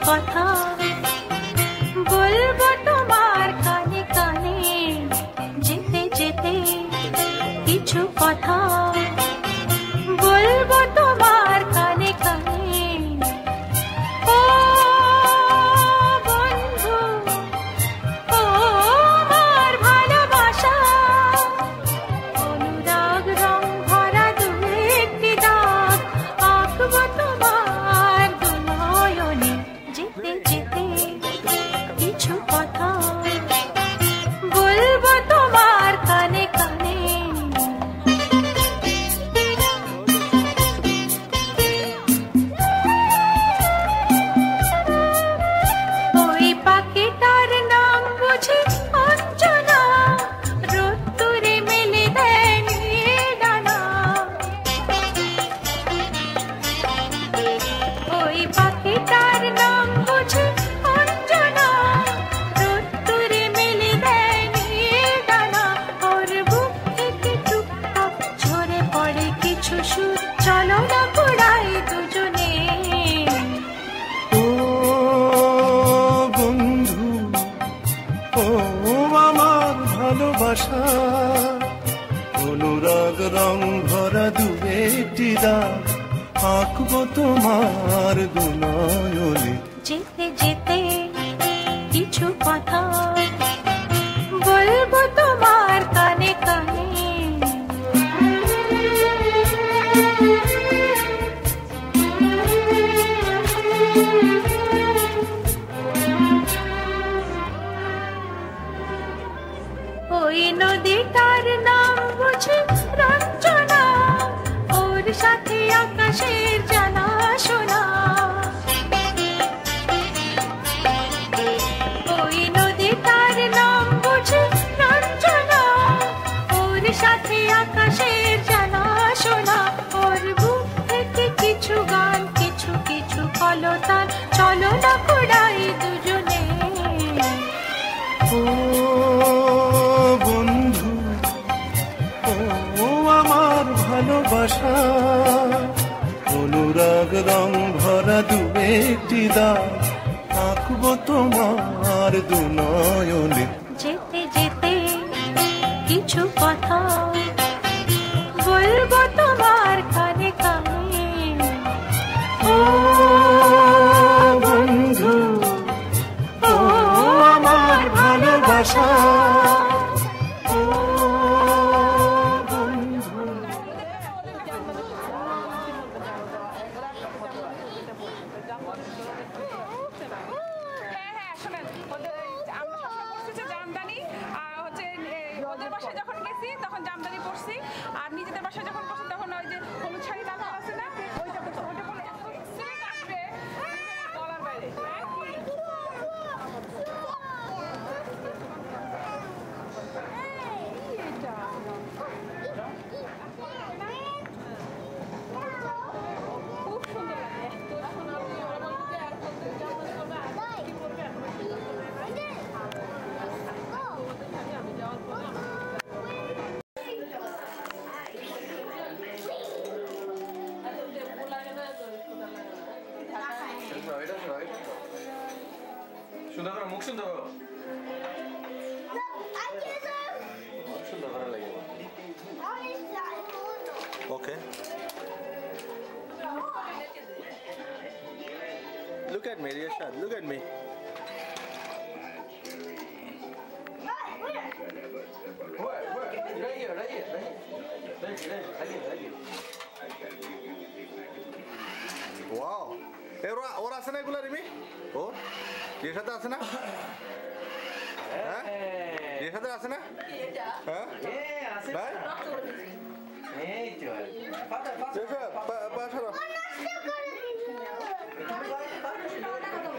কথা বলবো তোমার কানে কানে, যেতে যেতে কিছু কথা বলবো তোমার কানে কানে। ও বন্ধু, ও আমার ভালোবাসা, অনুরাগ রং ভরা দু একটি দাগ আঁকবো তোমার দু নয়নে, যেতে যেতে কিছু কথা বলবো তোমার কানে কানে। ওই পাখিটার নাম বুঝি অঞ্জনা, রোদ্দুরে মেলে দেয় নিয়ে ডানা। ওই পাখিটার নাম বুঝি অঞ্জনা, রোদ্দুরে মেলে দেয় নিয়ে ডানা। ওর বুক থেকে টুকটাক ঝরে পড়ে কিছু সুর, চলো না কুড়াই দুজনে। ও বন্ধু, ও আমার ভালোবাসা, অনুরাগ রং ভরা দু একটি দাগ আঁকবো তোমার দু নয়নে, যেতে যেতে কিছু কথা বলবো তোমার কানে কানে। ওই নদীটার নাম বুঝি রঞ্জনা, ওর সাথে আকাশের জানা শোনা। ওই নদীটার নাম বুঝি রঞ্জনা, ওর সাথে আকাশের জানা শোনা। ওর বুক থেকে কিছু গান, কিছু কিছু কলতান, চলো না কুড়াই দুজনে। ও বন্ধু, ও আমার ভালোবাসা, অনুরাগ রং ভরা দু একটি দাগ আঁকবো তোমার দু নয়নে, যেতে যেতে কিছু কথা বলবো তোমার কানে কানে। ও বন্ধু, ও আমার ভালোবাসা, ও বন্ধু। হ্যাঁ হ্যাঁ শোনেন, ওদের আমরা সবসময় পড়ছি যে জামদানি, আর হচ্ছে ওদের বাসায় যখন গেছি তখন জামদানি পড়ছি, আর নিজেদের বাসায় যখন পড়ছি তখন ওই যে হলুদ শাড়ি লাল আছে না, ওইটা পড়ছি। ওইটা পড়লে এত এক্সিলেন্ট আসবে বলার বাইরে। খুব সুন্দর লাগে, এত সুন্দর। সুন্দর করে মুখ সুন্দর করো, সুন্দর করে লাগে। Okay. Look at me, Riyashad. Look at me. Where? Right here. Wow. ওর আছে না এগুলো রিমি? ও এর সাথে আছে না? হ্যাঁ এর সাথে আছে না? হ্যাঁ আছে না? এই তো পাশারো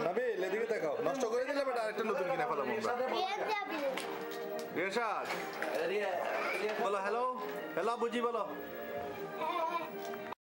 নাবিল এদিকে দেখাও, নষ্ট করে দিলে বেটা আরেকটা নতুন কিনে ফেলাবো আমরা। রিয়াশাদ বলো হ্যালো, হ্যালো বুঝি বলো।